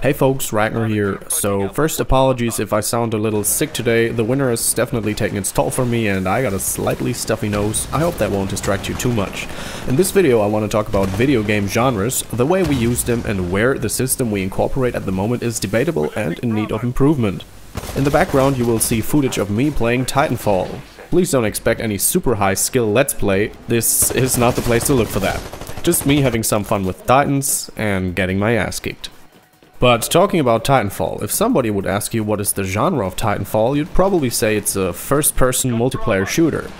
Hey folks, Ragnar here. So first, apologies if I sound a little sick today. The winter is definitely taking its toll for me and I got a slightly stuffy nose. I hope that won't distract you too much. In this video I want to talk about video game genres, the way we use them and where the system we incorporate at the moment is debatable and in need of improvement. In the background you will see footage of me playing Titanfall. Please don't expect any super high skill let's play, this is not the place to look for that. Just me having some fun with Titans and getting my ass kicked. But talking about Titanfall, if somebody would ask you what is the genre of Titanfall, you'd probably say it's a first-person multiplayer shooter.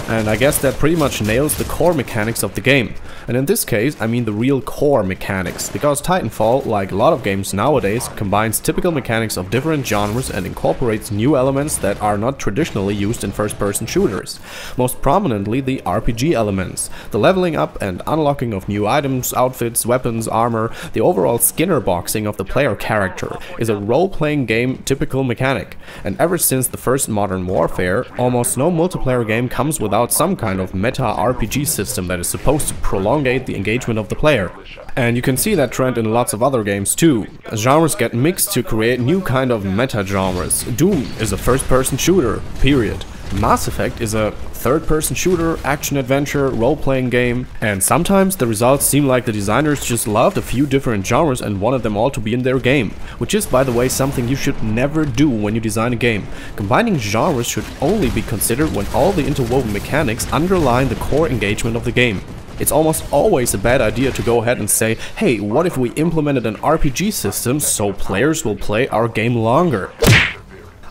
And I guess that pretty much nails the core mechanics of the game. And in this case, I mean the real core mechanics, because Titanfall, like a lot of games nowadays, combines typical mechanics of different genres and incorporates new elements that are not traditionally used in first-person shooters. Most prominently the RPG elements, the leveling up and unlocking of new items, outfits, weapons, armor, the overall Skinner boxing of the player character is a role-playing game typical mechanic. And ever since the first Modern Warfare, almost no multiplayer game comes without some kind of meta RPG system that is supposed to prolongate the engagement of the player. And you can see that trend in lots of other games too. Genres get mixed to create new kind of meta genres. Doom is a first-person shooter, period. Mass Effect is a third-person shooter, action-adventure, role-playing game, and sometimes the results seem like the designers just loved a few different genres and wanted them all to be in their game, which is, by the way, something you should never do when you design a game. Combining genres should only be considered when all the interwoven mechanics underline the core engagement of the game. It's almost always a bad idea to go ahead and say, hey, what if we implemented an RPG system so players will play our game longer?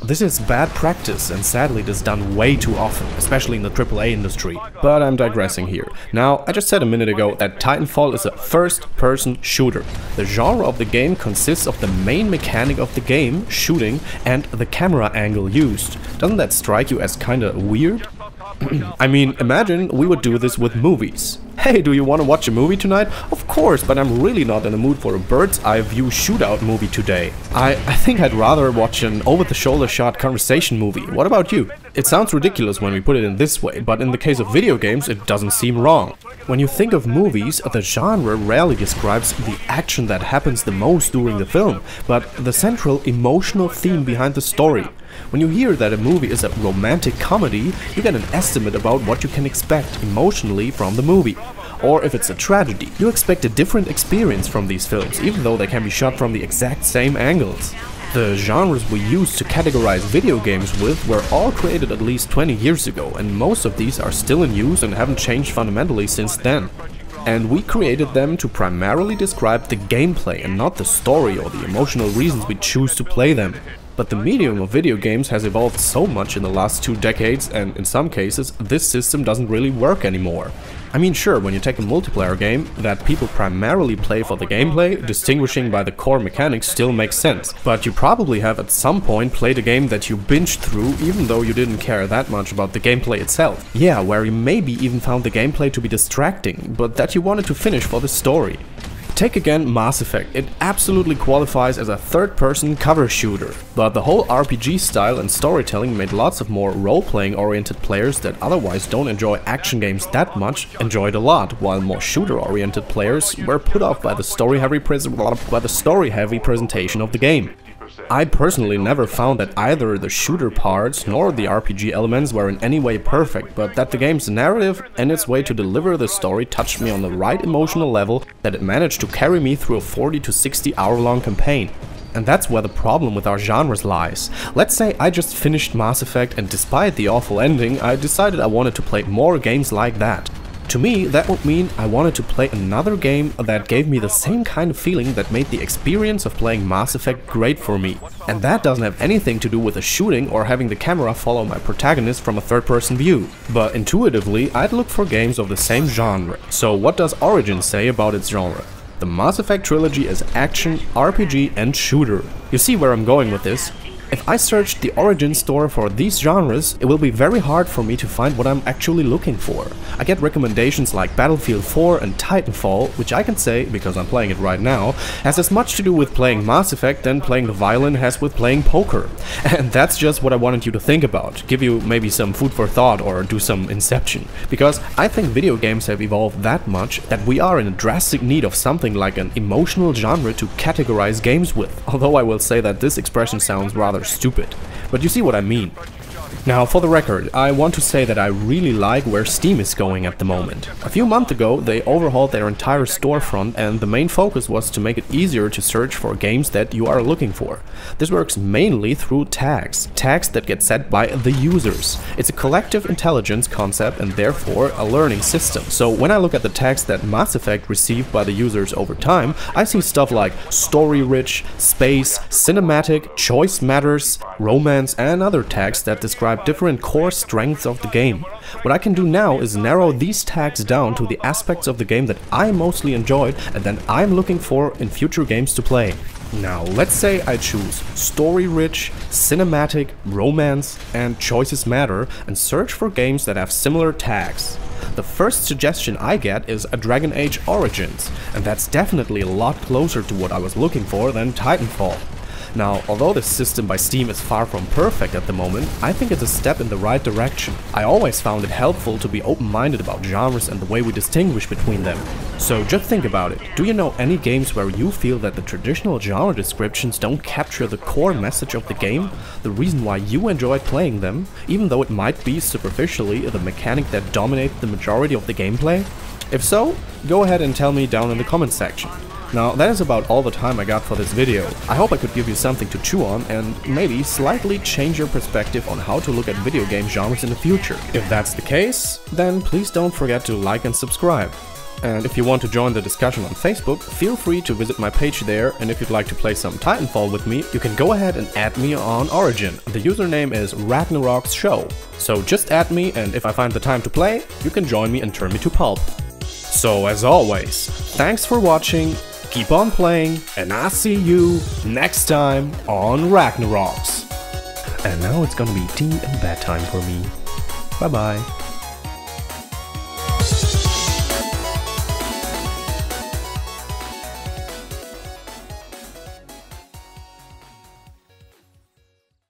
This is bad practice and sadly it is done way too often, especially in the AAA industry. But I'm digressing here. Now, I just said a minute ago that Titanfall is a first-person shooter. The genre of the game consists of the main mechanic of the game, shooting, and the camera angle used. Doesn't that strike you as kinda weird? I mean, imagine we would do this with movies. Hey, do you want to watch a movie tonight? Of course, but I'm really not in the mood for a bird's eye view shootout movie today. I think I'd rather watch an over-the-shoulder shot conversation movie. What about you? It sounds ridiculous when we put it in this way, but in the case of video games, it doesn't seem wrong. When you think of movies, the genre rarely describes the action that happens the most during the film, but the central emotional theme behind the story. When you hear that a movie is a romantic comedy, you get an estimate about what you can expect emotionally from the movie. Or if it's a tragedy, you expect a different experience from these films, even though they can be shot from the exact same angles. The genres we use to categorize video games with were all created at least 20 years ago, and most of these are still in use and haven't changed fundamentally since then. And we created them to primarily describe the gameplay and not the story or the emotional reasons we choose to play them. But the medium of video games has evolved so much in the last 2 decades, and in some cases this system doesn't really work anymore. I mean, sure, when you take a multiplayer game that people primarily play for the gameplay, distinguishing by the core mechanics still makes sense. But you probably have at some point played a game that you binged through even though you didn't care that much about the gameplay itself. Yeah, where you maybe even found the gameplay to be distracting, but that you wanted to finish for the story. Take again Mass Effect. It absolutely qualifies as a third-person cover shooter, but the whole RPG style and storytelling made lots of more role-playing oriented players that otherwise don't enjoy action games that much enjoyed a lot, while more shooter-oriented players were put off by the story-heavy presentation of the game. I personally never found that either the shooter parts nor the RPG elements were in any way perfect, but that the game's narrative and its way to deliver the story touched me on the right emotional level that it managed to carry me through a 40 to 60 hour long campaign. And that's where the problem with our genres lies. Let's say I just finished Mass Effect and despite the awful ending, I decided I wanted to play more games like that. To me, that would mean I wanted to play another game that gave me the same kind of feeling that made the experience of playing Mass Effect great for me. And that doesn't have anything to do with the shooting or having the camera follow my protagonist from a third-person view. But intuitively, I'd look for games of the same genre. So what does Origin say about its genre? The Mass Effect trilogy is action, RPG and shooter. You see where I'm going with this? If I search the origin store for these genres, it will be very hard for me to find what I'm actually looking for. I get recommendations like Battlefield 4 and Titanfall, which I can say, because I'm playing it right now, has as much to do with playing Mass Effect than playing the violin has with playing poker. And that's just what I wanted you to think about, give you maybe some food for thought or do some inception. Because I think video games have evolved that much that we are in a drastic need of something like an emotional genre to categorize games with, although I will say that this expression sounds rather stupid, but you see what I mean. Now, for the record, I want to say that I really like where Steam is going at the moment. A few months ago, they overhauled their entire storefront, and the main focus was to make it easier to search for games that you are looking for. This works mainly through tags that get set by the users. It's a collective intelligence concept and therefore a learning system. So when I look at the tags that Mass Effect received by the users over time, I see stuff like story-rich, space, cinematic, choice matters, romance, and other tags that describe different core strengths of the game. What I can do now is narrow these tags down to the aspects of the game that I mostly enjoyed and that I'm looking for in future games to play. Now, let's say I choose story-rich, cinematic, romance, and choices matter and search for games that have similar tags. The first suggestion I get is a Dragon Age Origins, and that's definitely a lot closer to what I was looking for than Titanfall. Now, although this system by Steam is far from perfect at the moment, I think it's a step in the right direction. I always found it helpful to be open-minded about genres and the way we distinguish between them. So just think about it. Do you know any games where you feel that the traditional genre descriptions don't capture the core message of the game? The reason why you enjoyed playing them, even though it might be superficially the mechanic that dominates the majority of the gameplay? If so, go ahead and tell me down in the comment section. Now, that is about all the time I got for this video. I hope I could give you something to chew on and maybe slightly change your perspective on how to look at video game genres in the future. If that's the case, then please don't forget to like and subscribe. And if you want to join the discussion on Facebook, feel free to visit my page there, and if you'd like to play some Titanfall with me, you can go ahead and add me on Origin. The username is RagnarRox Show. So just add me, and if I find the time to play, you can join me and turn me to pulp. So as always, thanks for watching, keep on playing, and I'll see you next time on RagnarRox. And now it's gonna be tea and bedtime for me. Bye bye.